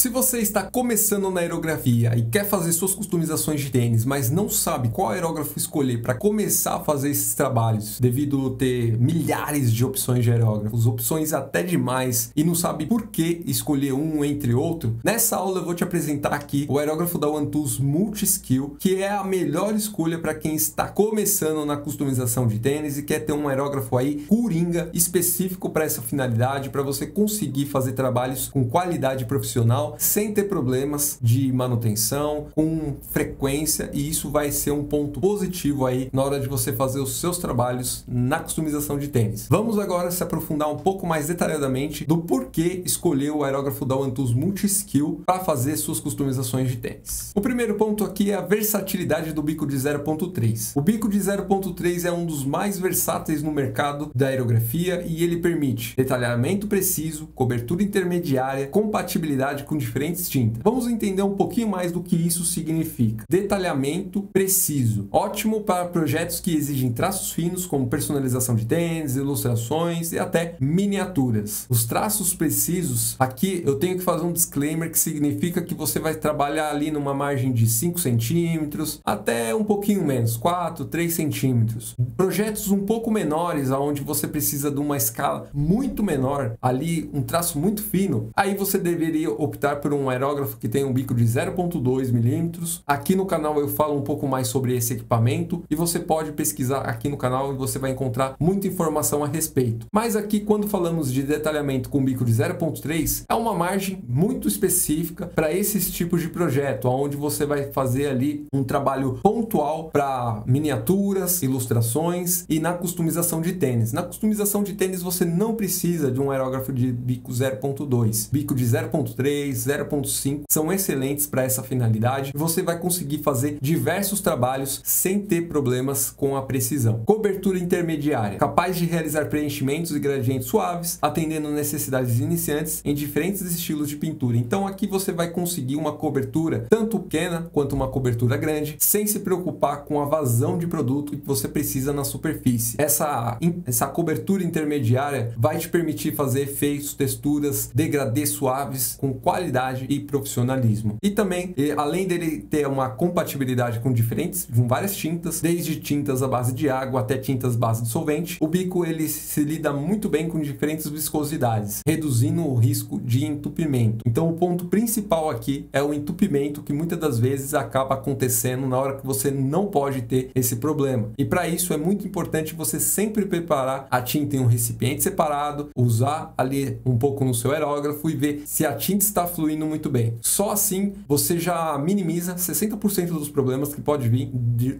Se você está começando na aerografia e quer fazer suas customizações de tênis, mas não sabe qual aerógrafo escolher para começar a fazer esses trabalhos, devido a ter milhares de opções de aerógrafos, opções até demais, e não sabe por que escolher um entre outro, nessa aula eu vou te apresentar aqui o aerógrafo da OneTools Multi-Skill, que é a melhor escolha para quem está começando na customização de tênis e quer ter um aerógrafo aí coringa, específico para essa finalidade, para você conseguir fazer trabalhos com qualidade profissional, sem ter problemas de manutenção, com frequência, e isso vai ser um ponto positivo aí na hora de você fazer os seus trabalhos na customização de tênis. Vamos agora se aprofundar um pouco mais detalhadamente do porquê escolher o aerógrafo da OneTools Multi-Skill para fazer suas customizações de tênis. O primeiro ponto aqui é a versatilidade do bico de 0.3. O bico de 0.3 é um dos mais versáteis no mercado da aerografia e ele permite detalhamento preciso, cobertura intermediária, compatibilidade com diferentes tintas. Vamos entender um pouquinho mais do que isso significa. Detalhamento preciso. Ótimo para projetos que exigem traços finos, como personalização de tênis, ilustrações e até miniaturas. Os traços precisos, aqui eu tenho que fazer um disclaimer que significa que você vai trabalhar ali numa margem de 5 centímetros até um pouquinho menos, 4, 3 centímetros. Projetos um pouco menores, onde você precisa de uma escala muito menor, ali um traço muito fino, aí você deveria optar por um aerógrafo que tem um bico de 0.2 milímetros. Aqui no canal eu falo um pouco mais sobre esse equipamento e você pode pesquisar aqui no canal e você vai encontrar muita informação a respeito. Mas aqui, quando falamos de detalhamento com bico de 0.3, é uma margem muito específica para esses tipos de projeto, onde você vai fazer ali um trabalho pontual para miniaturas, ilustrações e na customização de tênis. Na customização de tênis você não precisa de um aerógrafo de bico 0.2. Bico de 0.3, 0.5 são excelentes para essa finalidade e você vai conseguir fazer diversos trabalhos sem ter problemas com a precisão. Cobertura intermediária, capaz de realizar preenchimentos e gradientes suaves, atendendo necessidades iniciantes em diferentes estilos de pintura. Então aqui você vai conseguir uma cobertura tanto pequena quanto uma cobertura grande, sem se preocupar com a vazão de produto que você precisa na superfície. Essa cobertura intermediária vai te permitir fazer efeitos, texturas, degradês suaves com qualidade e profissionalismo. E também, além dele ter uma compatibilidade com várias tintas, desde tintas à base de água até tintas base de solvente, o bico ele se lida muito bem com diferentes viscosidades, reduzindo o risco de entupimento. Então o ponto principal aqui é o entupimento, que muitas das vezes acaba acontecendo na hora que você não pode ter esse problema. E para isso é muito importante você sempre preparar a tinta em um recipiente separado, usar ali um pouco no seu aerógrafo e ver se a tinta está fluindo muito bem. Só assim você já minimiza 60% dos problemas que pode vir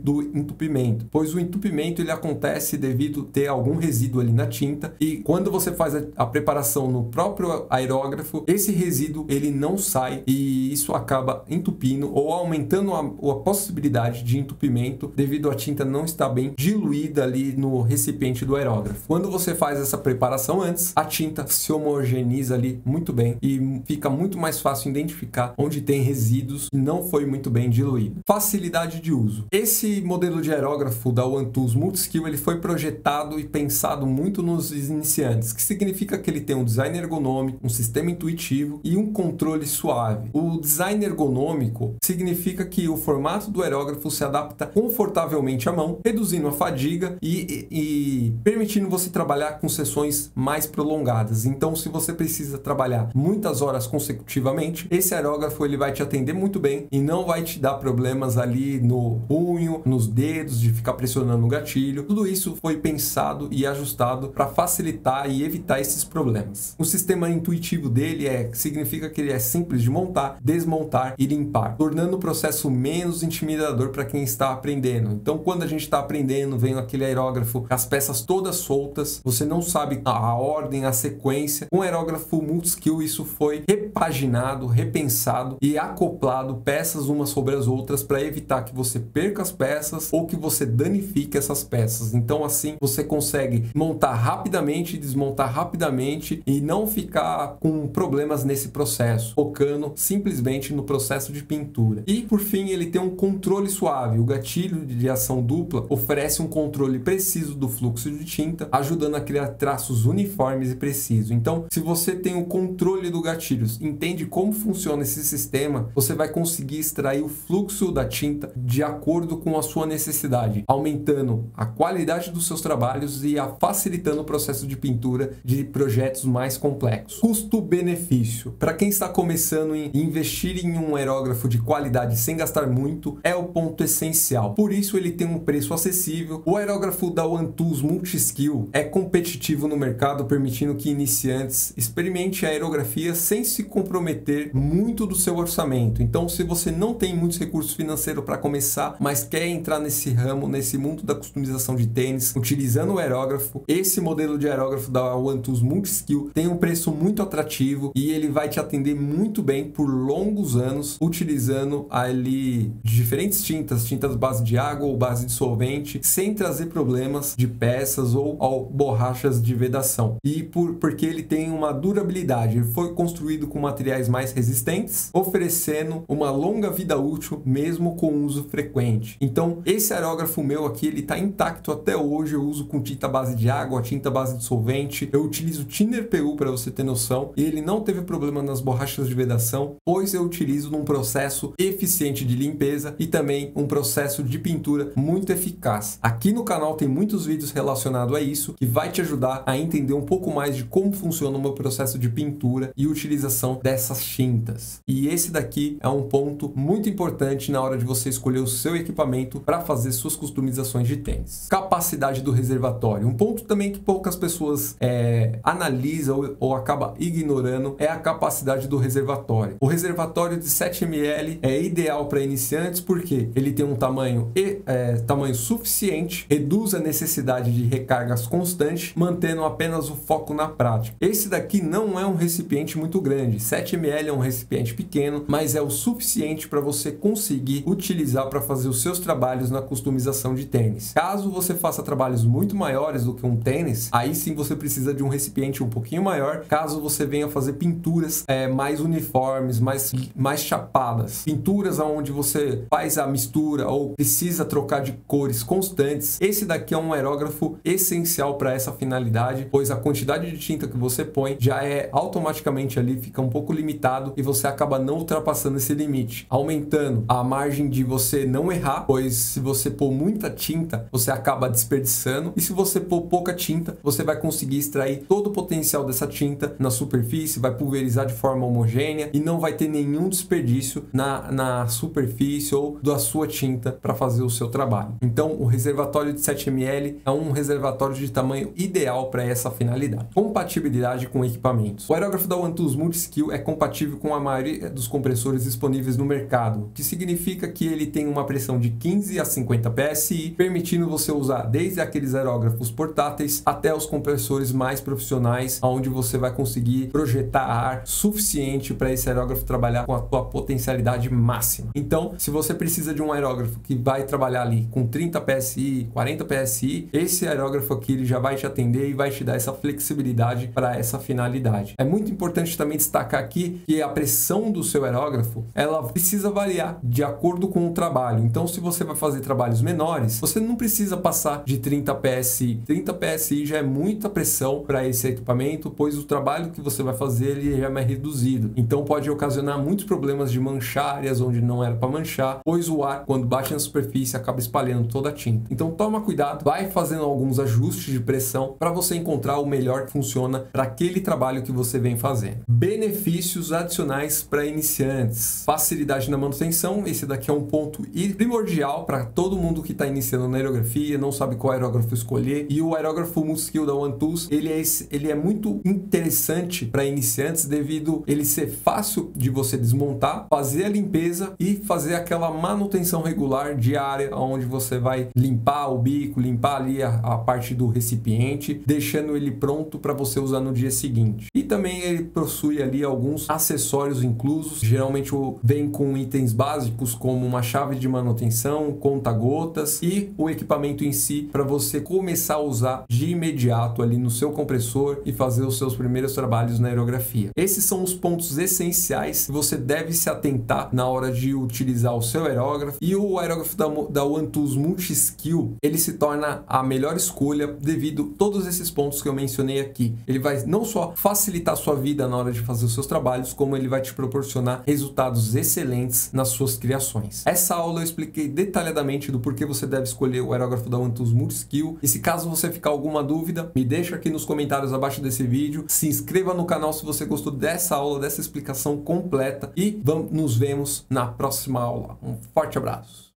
do entupimento, pois o entupimento ele acontece devido a ter algum resíduo ali na tinta, e quando você faz a preparação no próprio aerógrafo, esse resíduo ele não sai e isso acaba entupindo ou aumentando a possibilidade de entupimento devido à tinta não estar bem diluída ali no recipiente do aerógrafo. Quando você faz essa preparação antes, a tinta se homogeneiza ali muito bem e fica muito mais fácil identificar onde tem resíduos e não foi muito bem diluído. Facilidade de uso. Esse modelo de aerógrafo da OneTools Multi-Skill ele foi projetado e pensado muito nos iniciantes, que significa que ele tem um design ergonômico, um sistema intuitivo e um controle suave. O design ergonômico significa que o formato do aerógrafo se adapta confortavelmente à mão, reduzindo a fadiga e permitindo você trabalhar com sessões mais prolongadas. Então, se você precisa trabalhar muitas horas consecutivamente, esse aerógrafo ele vai te atender muito bem e não vai te dar problemas ali no punho, nos dedos, de ficar pressionando o gatilho. Tudo isso foi pensado e ajustado para facilitar e evitar esses problemas. O sistema intuitivo dele significa que ele é simples de montar, desmontar e limpar, tornando o processo menos intimidador para quem está aprendendo. Então, quando a gente está aprendendo, vem aquele aerógrafo com as peças todas soltas, você não sabe a ordem, a sequência. Com o aerógrafo Multi-Skill isso foi repaginado, repensado e acoplado peças umas sobre as outras para evitar que você perca as peças ou que você danifique essas peças. Então assim você consegue montar rapidamente, desmontar rapidamente e não ficar com problemas nesse processo, focando focando simplesmente no processo de pintura. E por fim, ele tem um controle suave. O gatilho de ação dupla oferece um controle preciso do fluxo de tinta, ajudando a criar traços uniformes e precisos. Então, se você tem o controle do gatilho, entende como funciona esse sistema, você vai conseguir extrair o fluxo da tinta de acordo com a sua necessidade, aumentando a qualidade dos seus trabalhos e facilitando o processo de pintura de projetos mais complexos. Custo-benefício. Para quem está começando a investir em um aerógrafo de qualidade sem gastar muito, é o ponto essencial. Por isso ele tem um preço acessível. O aerógrafo da OneTools Multiskill é competitivo no mercado, permitindo que iniciantes experimente a aerografia sem se comprometer muito do seu orçamento. Então, se você não tem muitos recursos financeiros para começar, mas quer entrar nesse ramo, nesse mundo da customização de tênis, utilizando o aerógrafo, esse modelo de aerógrafo da OneTools Multiskill tem um preço muito atrativo e ele vai te atender muito bem por longos anos, utilizando ali diferentes tintas base de água ou base de solvente, sem trazer problemas de peças ou borrachas de vedação. E porque ele tem uma durabilidade, ele foi construído com materiais mais resistentes, oferecendo uma longa vida útil mesmo com uso frequente. Então, esse aerógrafo meu aqui, ele está intacto até hoje. Eu uso com tinta base de água, tinta base de solvente. Eu utilizo Thinner PU para você ter noção, e ele não teve problema nas borrachas de vedação, pois eu utilizo num processo eficiente de limpeza e também um processo de pintura muito eficaz. Aqui no canal tem muitos vídeos relacionados a isso, que vai te ajudar a entender um pouco mais de como funciona o meu processo de pintura e utilização dessas tintas. E esse daqui é um ponto muito importante na hora de você escolher o seu equipamento para fazer suas customizações de tênis. Capacidade do reservatório. Um ponto também que poucas pessoas analisam ou acaba ignorando é a capacidade do reservatório. O reservatório de 7 ml é ideal para iniciantes porque ele tem um tamanho suficiente, reduz a necessidade de recargas constantes, mantendo apenas o foco na prática. Esse daqui não é um recipiente muito grande, 7 ml é um recipiente pequeno, mas é o suficiente para você conseguir utilizar para fazer os seus trabalhos na customização de tênis. Caso você faça trabalhos muito maiores do que um tênis, aí sim você precisa de um recipiente um pouquinho maior, caso você venha fazer pinturas mais uniformes, mais chapadas, pinturas onde você faz a mistura ou precisa trocar de cores constantes. Esse daqui é um aerógrafo essencial para essa finalidade, pois a quantidade de tinta que você põe já é automaticamente ali, fica um pouco limitado e você acaba não ultrapassando esse limite, aumentando a margem de você não errar, pois se você pôr muita tinta, você acaba desperdiçando, e se você pôr pouca tinta, você vai conseguir extrair todo o potencial dessa tinta na superfície, vai pulverizar de forma homogênea e não vai ter nenhum desperdício na superfície ou da sua tinta para fazer o seu trabalho. Então, o reservatório de 7 ml é um reservatório de tamanho ideal para essa finalidade. Compatibilidade com equipamentos. O aerógrafo da OneTools Multiskill é compatível com a maioria dos compressores disponíveis no mercado, o que significa que ele tem uma pressão de 15 a 50 PSI, permitindo você usar desde aqueles aerógrafos portáteis até os compressores mais profissionais, onde você vai conseguir projetar ar suficiente para esse aerógrafo trabalhar com a sua potencialidade máxima. Então, se você precisa de um aerógrafo que vai trabalhar ali com 30 PSI, 40 PSI, esse aerógrafo aqui ele já vai te atender e vai te dar essa flexibilidade para essa finalidade. É muito importante também destacar aqui que a pressão do seu aerógrafo, ela precisa variar de acordo com o trabalho. Então, se você vai fazer trabalhos menores, você não precisa passar de 30 PSI. 30 PSI já é muita pressão para esse equipamento, pois o trabalho que você vai fazer ele já é mais reduzido. Então, pode ocasionar muitos problemas de manchar áreas onde não era para manchar, pois o ar, quando bate na superfície, acaba espalhando toda a tinta. Então, toma cuidado, vai fazendo alguns ajustes de pressão para você encontrar o melhor que funciona para aquele trabalho que você vem fazendo. Benefícios adicionais para iniciantes. Facilidade na manutenção. Esse daqui é um ponto primordial para todo mundo que está iniciando na aerografia, não sabe qual aerógrafo escolher. E o aerógrafo Multiskill da OneTools, ele é muito interessante para iniciantes devido ele ser fácil de você desmontar, fazer a limpeza e fazer aquela manutenção regular diária, onde você vai limpar o bico, limpar ali a parte do recipiente, deixando ele pronto para você usar no dia seguinte. E também ele possui ali alguns acessórios inclusos, geralmente vem com itens básicos como uma chave de manutenção, conta-gotas e o equipamento em si para você começar a usar de imediato ali no seu compressor e fazer os seus primeiros trabalhos na aerografia. Esses são os pontos essenciais essenciais que você deve se atentar na hora de utilizar o seu aerógrafo. E o aerógrafo da One Tools Multi-Skill, ele se torna a melhor escolha devido a todos esses pontos que eu mencionei aqui. Ele vai não só facilitar a sua vida na hora de fazer os seus trabalhos, como ele vai te proporcionar resultados excelentes nas suas criações. Essa aula eu expliquei detalhadamente do porquê você deve escolher o aerógrafo da One Tools Multi-Skill. E se caso você ficar alguma dúvida, me deixa aqui nos comentários abaixo desse vídeo. Se inscreva no canal se você gostou dessa aula, dessa explicação completa. E nos vemos na próxima aula. Um forte abraço!